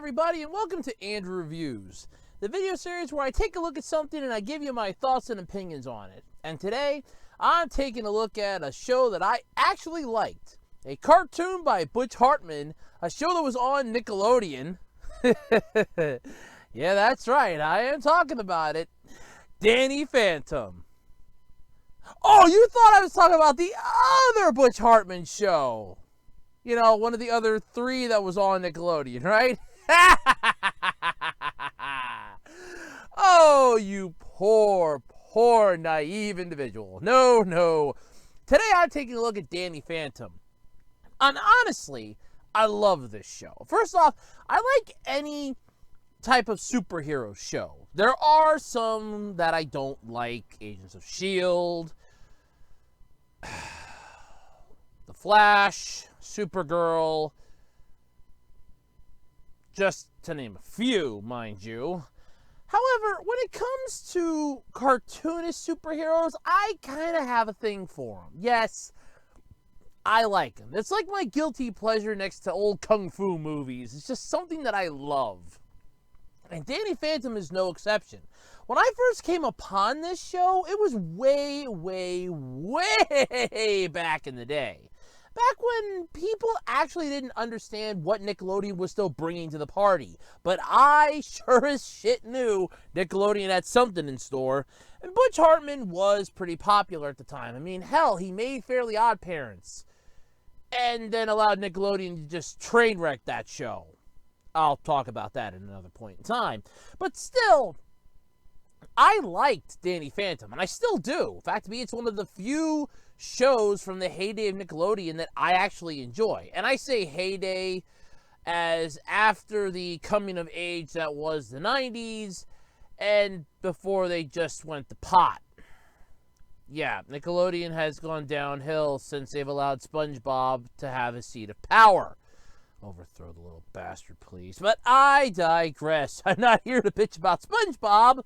everybody, and welcome to Andrew Reviews, the video series where I take a look at something and I give you my thoughts and opinions on it. And today, I'm taking a look at a show that I actually liked. A cartoon by Butch Hartman, a show that was on Nickelodeon. Yeah, that's right, I am talking about it. Danny Phantom. Oh, you thought I was talking about the other Butch Hartman show. You know, one of the other three that was on Nickelodeon, right? Oh, you poor, naive individual. No. Today I'm taking a look at Danny Phantom. And honestly, I love this show. First off, I like any type of superhero show. There are some that I don't like. Agents of S.H.I.E.L.D., The Flash, Supergirl, just to name a few, mind you. However, when it comes to cartoonist superheroes, I kind of have a thing for them. Yes, I like them. It's like my guilty pleasure next to old kung fu movies. It's just something that I love. And Danny Phantom is no exception. When I first came upon this show, it was way back in the day. Back when people actually didn't understand what Nickelodeon was still bringing to the party. But I sure as shit knew Nickelodeon had something in store. And Butch Hartman was pretty popular at the time. I mean, hell, he made Fairly Odd Parents. And then allowed Nickelodeon to just train wreck that show. I'll talk about that at another point in time. But still, I liked Danny Phantom, and I still do. In fact, to me, it's one of the few shows from the heyday of Nickelodeon that I actually enjoy. And I say heyday as after the coming of age that was the 90s and before they just went to pot. Yeah, Nickelodeon has gone downhill since they've allowed SpongeBob to have a seat of power. Overthrow the little bastard, please. But I digress. I'm not here to bitch about SpongeBob,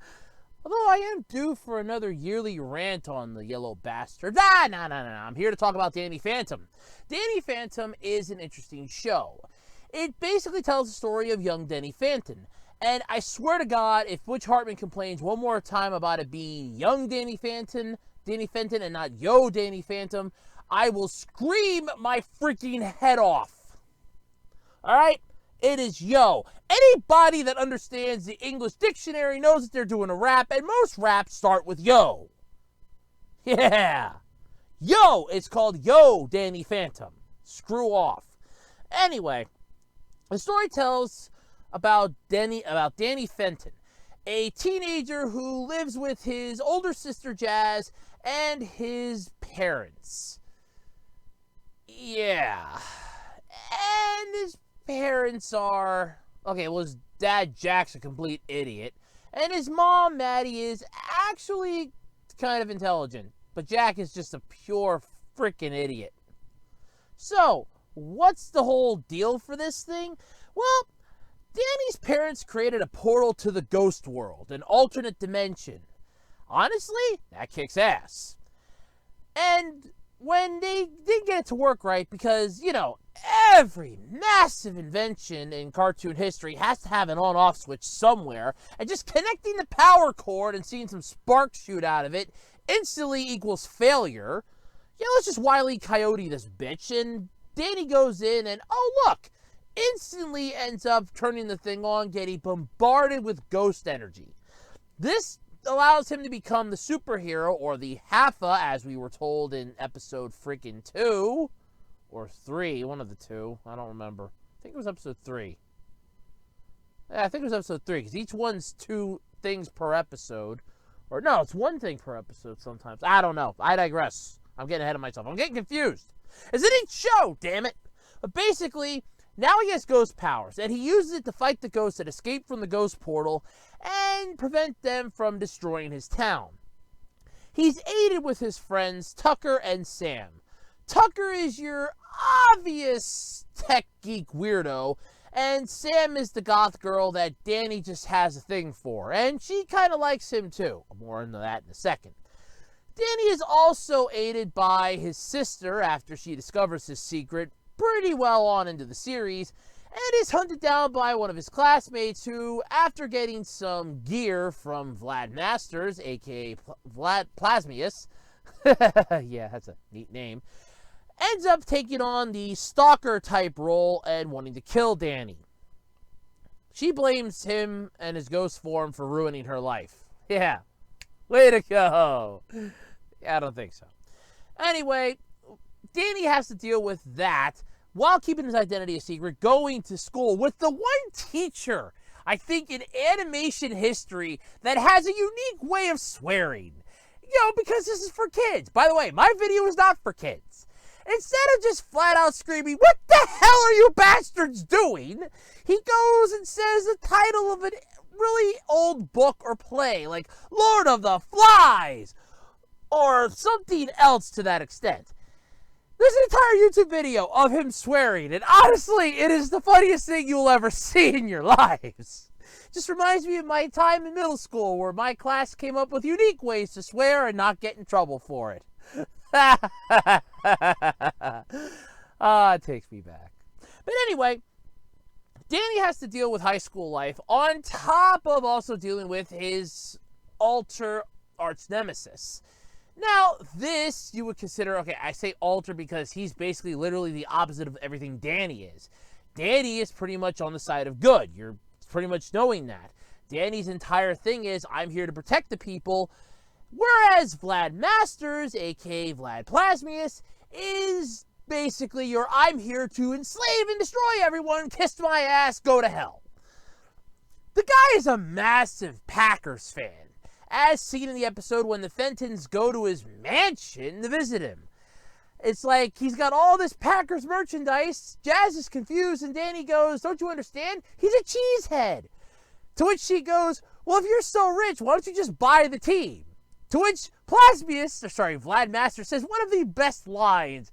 although I am due for another yearly rant on the yellow bastard. No. I'm here to talk about Danny Phantom. Danny Phantom is an interesting show. It basically tells the story of young Danny Phantom. And I swear to God, if Butch Hartman complains one more time about it being young Danny Phantom, and not yo Danny Phantom, I will scream my freaking head off. Alright? It is yo. Anybody that understands the English dictionary knows that they're doing a rap, and most raps start with yo. Yeah. Yo, it's called Yo Danny Phantom. Screw off. Anyway, the story tells about Danny Phantom, a teenager who lives with his older sister Jazz and his parents. Yeah. And his parents are... Okay, well, his dad, Jack's a complete idiot. And his mom, Maddie, is actually kind of intelligent. But Jack is just a pure freaking idiot. So, what's the whole deal for this thing? Well, Danny's parents created a portal to the ghost world, an alternate dimension. Honestly, that kicks ass. And when they did get it to work right, because, you know, every massive invention in cartoon history has to have an on-off switch somewhere, and just connecting the power cord and seeing some sparks shoot out of it instantly equals failure. Yeah, let's just Wile E. Coyote this bitch, and Danny goes in and, oh look, instantly ends up turning the thing on, getting bombarded with ghost energy. This allows him to become the superhero, or the Haffa, as we were told in episode freaking 2. Or 3, one of the two. I don't remember. I think it was episode 3. Yeah, I think it was episode 3, because each one's 2 things per episode. Or no, it's 1 thing per episode sometimes. I don't know. I digress. I'm getting ahead of myself. I'm getting confused. It's in each show, damn it. But basically, now he has ghost powers, and he uses it to fight the ghosts that escape from the ghost portal and prevent them from destroying his town. He's aided with his friends Tucker and Sam. Tucker is your obvious tech geek weirdo, and Sam is the goth girl that Danny just has a thing for, and she kind of likes him too. More into that in a second. Danny is also aided by his sister after she discovers his secret pretty well on into the series, and is hunted down by one of his classmates who, after getting some gear from Vlad Masters, aka Vlad Plasmius, yeah, that's a neat name, ends up taking on the stalker type role and wanting to kill Danny. She blames him and his ghost form for ruining her life. Yeah, way to go. Yeah, I don't think so. Anyway, Danny has to deal with that while keeping his identity a secret, going to school with the one teacher, I think, in animation history that has a unique way of swearing. Because this is for kids. By the way, my video is not for kids. Instead of just flat out screaming, "What the hell are you bastards doing?" he goes and says the title of a really old book or play, like Lord of the Flies, or something else to that extent. There's an entire YouTube video of him swearing, and honestly, it is the funniest thing you'll ever see in your lives. Just reminds me of my time in middle school, where my class came up with unique ways to swear and not get in trouble for it. It takes me back. But anyway, Danny has to deal with high school life on top of also dealing with his alter arch nemesis. Now, this you would consider, okay, I say alter because he's basically literally the opposite of everything Danny is. Danny is pretty much on the side of good. You're pretty much knowing that. Danny's entire thing is, I'm here to protect the people, whereas Vlad Masters, aka Vlad Plasmius, is basically your, I'm here to enslave and destroy everyone, kiss my ass, go to hell. The guy is a massive Packers fan, as seen in the episode when the Fentons go to his mansion to visit him. It's like he's got all this Packers merchandise, Jazz is confused, and Danny goes, "Don't you understand? He's a cheesehead." To which she goes, "Well, if you're so rich, why don't you just buy the team?" To which Vlad Master says one of the best lines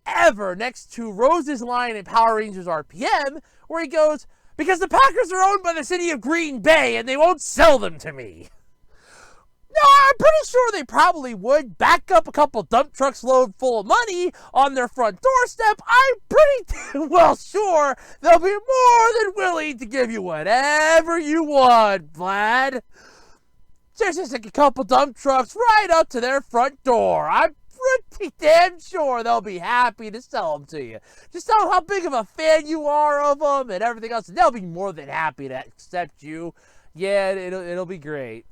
ever next to Rose's line in Power Rangers RPM, where he goes, "Because the Packers are owned by the city of Green Bay and they won't sell them to me." No, I'm pretty sure they probably would back up a couple dump trucks load full of money on their front doorstep. I'm pretty well sure they'll be more than willing to give you whatever you want, Vlad. There's just like a couple dump trucks right up to their front door. I'm pretty damn sure they'll be happy to sell them to you. Just tell them how big of a fan you are of them and everything else, and they'll be more than happy to accept you. Yeah, it'll be great.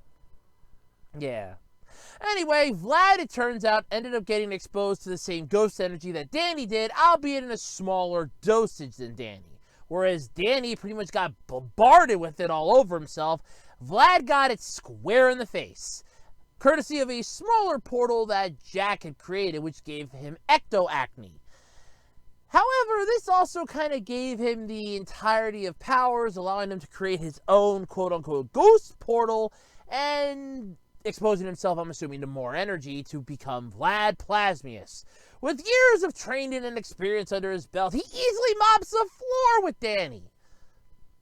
Yeah. Anyway, Vlad, it turns out, ended up getting exposed to the same ghost energy that Danny did, albeit in a smaller dosage than Danny. Whereas Danny pretty much got bombarded with it all over himself, Vlad got it square in the face, courtesy of a smaller portal that Jack had created, which gave him ectoacne. However, this also kind of gave him the entirety of powers, allowing him to create his own quote-unquote ghost portal and exposing himself, I'm assuming, to more energy to become Vlad Plasmius. With years of training and experience under his belt, he easily mops the floor with Danny.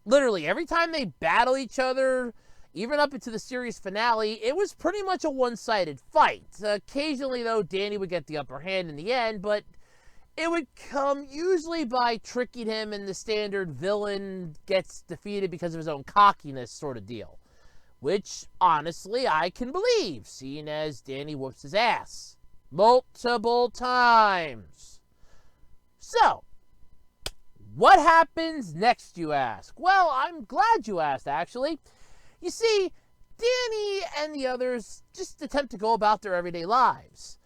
Literally, every time they battle each other, even up into the series finale, it was pretty much a one-sided fight. Occasionally, though, Danny would get the upper hand in the end, but it would come usually by tricking him, and the standard villain gets defeated because of his own cockiness sort of deal. Which, honestly, I can believe, seeing as Danny whoops his ass multiple times. So, what happens next, you ask? Well, I'm glad you asked, actually. You see, Danny and the others just attempt to go about their everyday lives.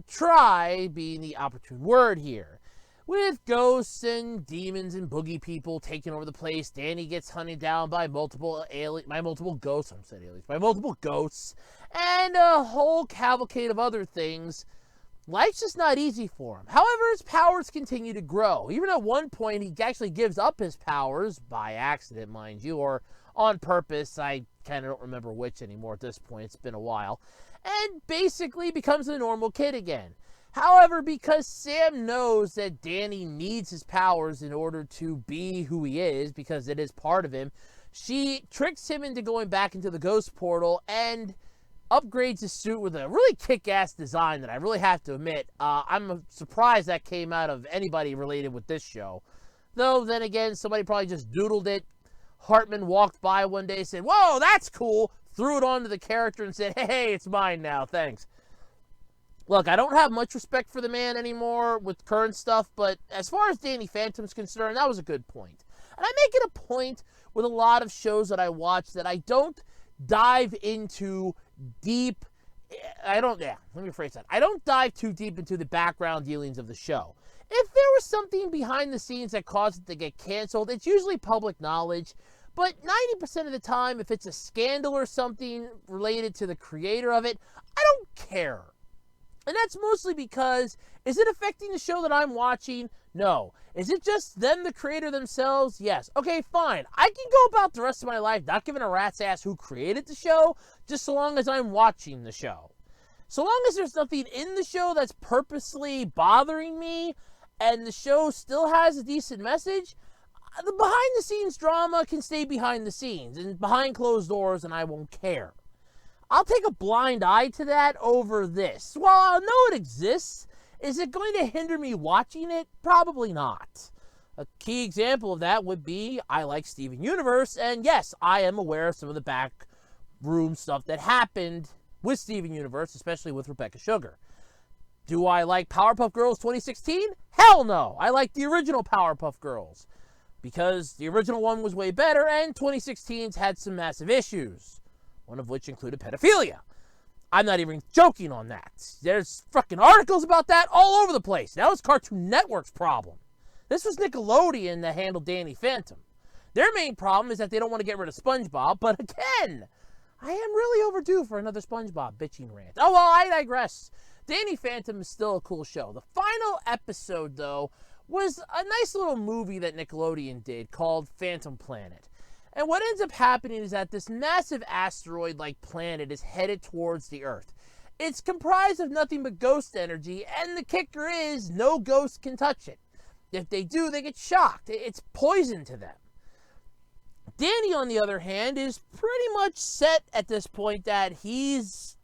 Try being the opportune word here. With ghosts and demons and boogie people taking over the place, Danny gets hunted down by multiple ghosts, and a whole cavalcade of other things. Life's just not easy for him. However, his powers continue to grow. Even at one point, he actually gives up his powers, by accident, mind you, or on purpose. I kind of don't remember which anymore at this point. It's been a while. And basically becomes a normal kid again. However, because Sam knows that Danny needs his powers in order to be who he is, because it is part of him, she tricks him into going back into the ghost portal and upgrades his suit with a really kick-ass design that I really have to admit, I'm surprised that came out of anybody related with this show. Though, then again, somebody probably just doodled it. Hartman walked by one day, said, "Whoa, that's cool," threw it onto the character and said, "Hey, it's mine now, thanks." Look, I don't have much respect for the man anymore with current stuff, but as far as Danny Phantom's concerned, that was a good point. And I make it a point with a lot of shows that I watch that I don't dive into deep. Let me rephrase that. I don't dive too deep into the background dealings of the show. If there was something behind the scenes that caused it to get canceled, it's usually public knowledge. But 90% of the time, if it's a scandal or something related to the creator of it, I don't care. And that's mostly because, is it affecting the show that I'm watching? No. Is it just them, the creator themselves? Yes. Okay, fine. I can go about the rest of my life not giving a rat's ass who created the show, just so long as I'm watching the show. So long as there's nothing in the show that's purposely bothering me, and the show still has a decent message, the behind-the-scenes drama can stay behind the scenes and behind closed doors, and I won't care. I'll take a blind eye to that over this. While I'll know it exists, is it going to hinder me watching it? Probably not. A key example of that would be I like Steven Universe, and yes, I am aware of some of the backroom stuff that happened with Steven Universe, especially with Rebecca Sugar. Do I like Powerpuff Girls 2016? Hell no! I like the original Powerpuff Girls, because the original one was way better, and 2016's had some massive issues, one of which included pedophilia. I'm not even joking on that. There's fucking articles about that all over the place. That was Cartoon Network's problem. This was Nickelodeon that handled Danny Phantom. Their main problem is that they don't want to get rid of SpongeBob, but again, I am really overdue for another SpongeBob bitching rant. Oh, well, I digress. Danny Phantom is still a cool show. The final episode, though, was a nice little movie that Nickelodeon did called Phantom Planet. And what ends up happening is that this massive asteroid-like planet is headed towards the Earth. It's comprised of nothing but ghost energy, and the kicker is no ghost can touch it. If they do, they get shocked. It's poison to them. Danny, on the other hand, is pretty much set at this point that he's,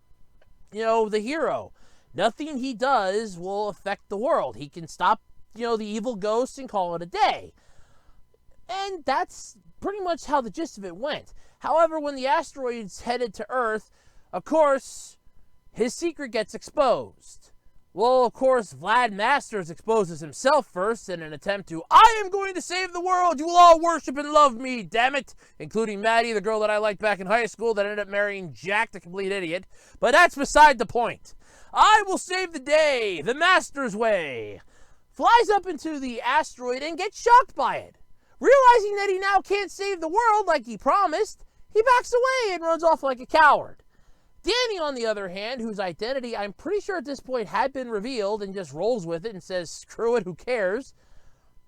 the hero. Nothing he does will affect the world. He can stop, the evil ghosts and call it a day. And that's pretty much how the gist of it went. However, when the asteroid's headed to Earth, of course, his secret gets exposed. Well, of course, Vlad Masters exposes himself first in an attempt to, "I am going to save the world, you will all worship and love me, damn it," including Maddie, the girl that I liked back in high school that ended up marrying Jack, the complete idiot. But that's beside the point. "I will save the day, the Masters way." Flies up into the asteroid and gets shocked by it. Realizing that he now can't save the world like he promised, he backs away and runs off like a coward. Danny, on the other hand, whose identity I'm pretty sure at this point had been revealed and just rolls with it and says, "Screw it, who cares?"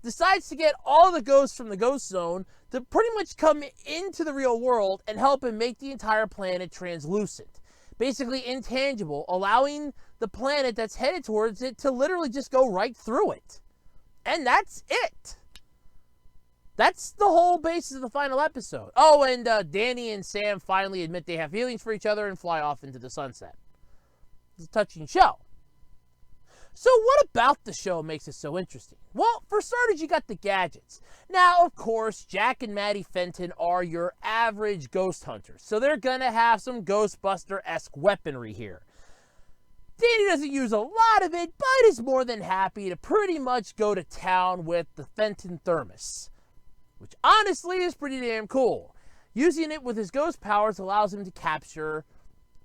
decides to get all the ghosts from the ghost zone to pretty much come into the real world and help him make the entire planet translucent. Basically intangible, allowing the planet that's headed towards it to literally just go right through it. And that's it. That's the whole basis of the final episode. Oh, and Danny and Sam finally admit they have feelings for each other and fly off into the sunset. It's a touching show. So what about the show makes it so interesting? Well, for starters, you got the gadgets. Now, of course, Jack and Maddie Fenton are your average ghost hunters, so they're gonna have some Ghostbuster-esque weaponry here. Danny doesn't use a lot of it, but is more than happy to pretty much go to town with the Fenton Thermos, which honestly is pretty damn cool. Using it with his ghost powers allows him to capture,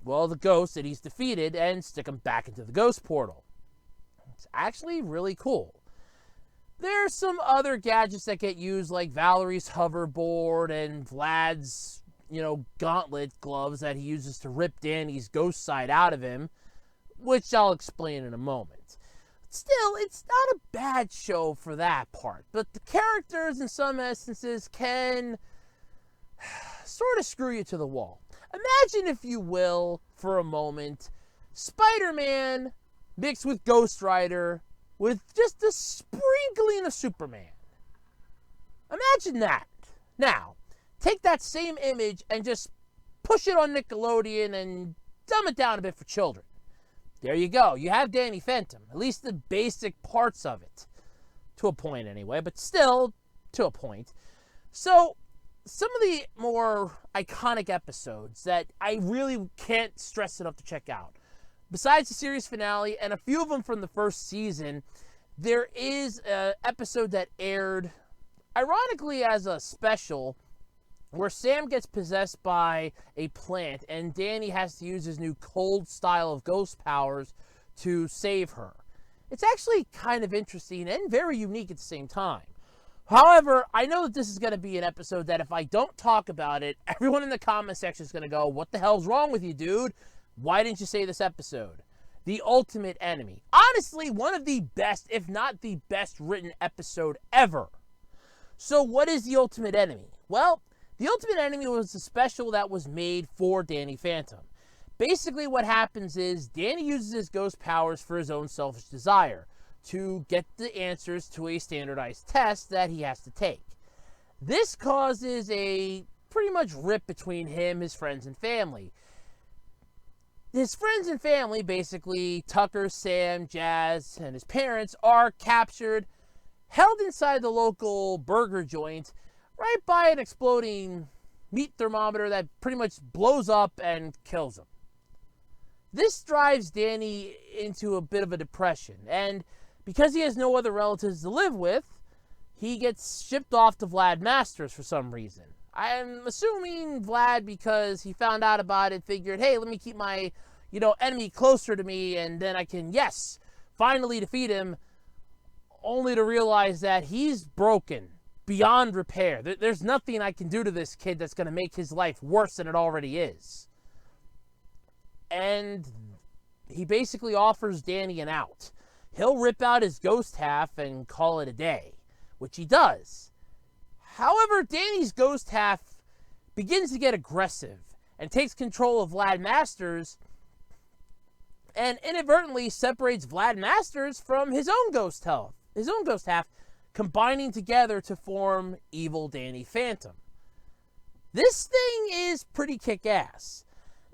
well, the ghosts that he's defeated and stick them back into the ghost portal. It's actually really cool. There's some other gadgets that get used, like Valerie's hoverboard and Vlad's, gauntlet gloves that he uses to rip Danny's ghost side out of him, which I'll explain in a moment. Still, it's not a bad show for that part, but the characters in some instances can sort of screw you to the wall. Imagine, if you will, for a moment, Spider-Man mixed with Ghost Rider with just a sprinkling of Superman. Imagine that. Now, take that same image and just push it on Nickelodeon and dumb it down a bit for children. There you go. You have Danny Phantom. At least the basic parts of it. To a point anyway. But still, to a point. So, some of the more iconic episodes that I really can't stress enough to check out, besides the series finale and a few of them from the first season, there is an episode that aired, ironically, as a special, where Sam gets possessed by a plant and Danny has to use his new cold style of ghost powers to save her. It's actually kind of interesting and very unique at the same time. However, I know that this is going to be an episode that if I don't talk about it, everyone in the comment section is going to go, what the hell's wrong with you, dude? Why didn't you say this episode? The Ultimate Enemy. Honestly, one of the best, if not the best written episode ever. So what is The Ultimate Enemy? Well, The Ultimate Enemy was a special that was made for Danny Phantom. Basically what happens is Danny uses his ghost powers for his own selfish desire, to get the answers to a standardized test that he has to take. This causes a pretty much rip between him, his friends, and family. His friends and family, basically Tucker, Sam, Jazz, and his parents, are captured, held inside the local burger joint, right by an exploding meat thermometer that pretty much blows up and kills them. This drives Danny into a bit of a depression, and because he has no other relatives to live with, he gets shipped off to Vlad Masters for some reason. I'm assuming Vlad, because he found out about it, figured, hey, let me keep my, enemy closer to me, and then I can, finally defeat him, only to realize that he's broken beyond repair. There's nothing I can do to this kid that's going to make his life worse than it already is. And he basically offers Danny an out. He'll rip out his ghost half and call it a day, which he does. However, Danny's ghost half begins to get aggressive and takes control of Vlad Masters and inadvertently separates Vlad Masters from his own ghost half, combining together to form evil Danny Phantom. This thing is pretty kick-ass.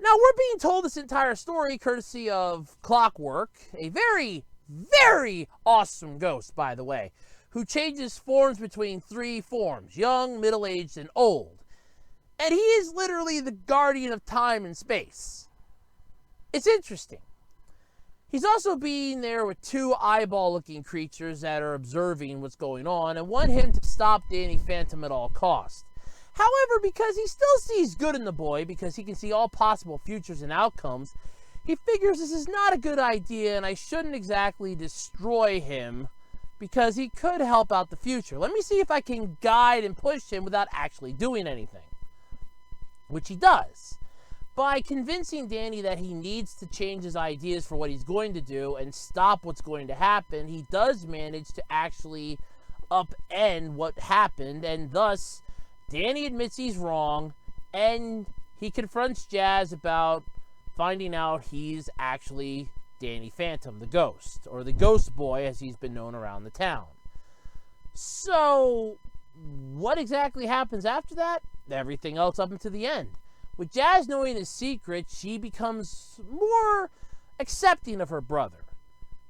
Now, we're being told this entire story courtesy of Clockwork, a very, very awesome ghost, by the way, who changes forms between 3 forms, young, middle-aged, and old. And he is literally the guardian of time and space. It's interesting. He's also being there with 2 eyeball-looking creatures that are observing what's going on and want him to stop Danny Phantom at all costs. However, because he still sees good in the boy, because he can see all possible futures and outcomes, he figures this is not a good idea and I shouldn't exactly destroy him because he could help out the future. Let me see if I can guide and push him without actually doing anything. Which he does. By convincing Danny that he needs to change his ideas for what he's going to do and stop what's going to happen, he does manage to actually upend what happened, and thus Danny admits he's wrong, and he confronts Jazz about finding out he's actually Danny Phantom, the ghost, or the ghost boy as he's been known around the town. So, what exactly happens after that? Everything else up until the end. With Jazz knowing his secret, she becomes more accepting of her brother.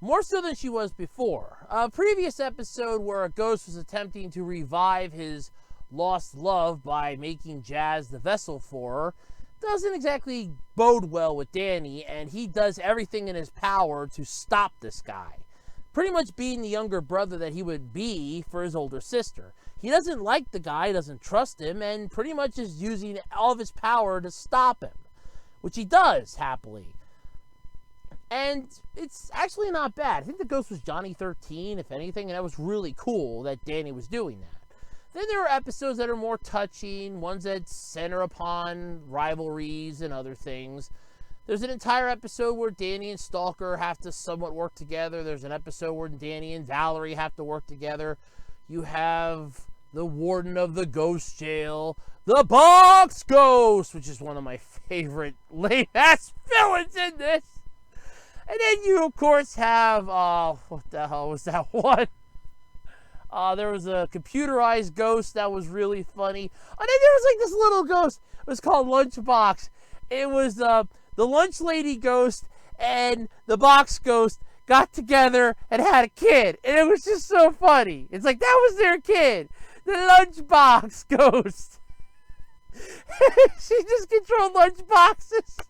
More so than she was before. A previous episode where a ghost was attempting to revive his lost love by making Jazz the vessel for her doesn't exactly bode well with Danny, and he does everything in his power to stop this guy. Pretty much being the younger brother that he would be for his older sister. He doesn't like the guy, doesn't trust him, and pretty much is using all of his power to stop him. Which he does, happily. And it's actually not bad. I think the ghost was Johnny 13, if anything, and that was really cool that Danny was doing that. Then there are episodes that are more touching, ones that center upon rivalries and other things. There's an entire episode where Danny and Stalker have to somewhat work together. There's an episode where Danny and Valerie have to work together. You have the warden of the ghost jail, the box ghost, which is one of my favorite lame-ass villains in this. And then you, of course, have, what the hell was that one? There was a computerized ghost that was really funny. And then there was like this little ghost. It was called Lunchbox. It was the lunch lady ghost and the box ghost got together and had a kid. And it was just so funny. It's like, that was their kid. The lunchbox ghost. She just controlled lunchboxes.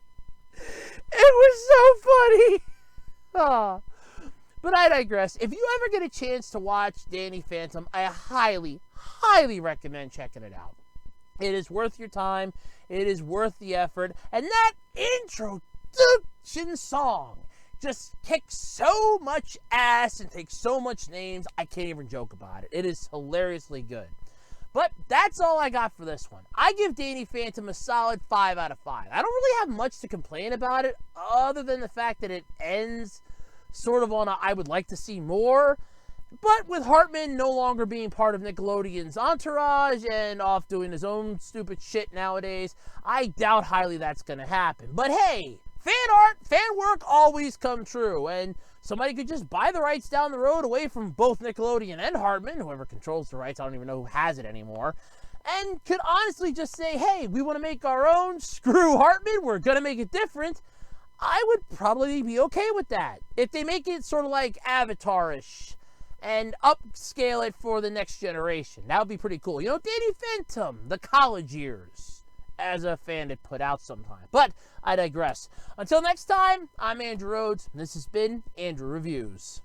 It was so funny. Oh. But I digress. If you ever get a chance to watch Danny Phantom, I highly, highly recommend checking it out. It is worth your time. It is worth the effort. And that introduction song just kicks so much ass and takes so much names, I can't even joke about it. It is hilariously good. But that's all I got for this one. I give Danny Phantom a solid 5 out of 5. I don't really have much to complain about it other than the fact that it ends sort of on a I would like to see more. But with Hartman no longer being part of Nickelodeon's entourage and off doing his own stupid shit nowadays, I doubt highly that's going to happen. But hey, fan art, fan work always come true. And somebody could just buy the rights down the road away from both Nickelodeon and Hartman, whoever controls the rights, I don't even know who has it anymore, and could honestly just say, hey, we want to make our own, screw Hartman, we're going to make it different. I would probably be okay with that. If they make it sort of like Avatar-ish and upscale it for the next generation, that would be pretty cool. You know, Danny Phantom, the college years, as a fan had put out sometime. But I digress. Until next time, I'm Andrew Rhodes, and this has been Andrew Reviews.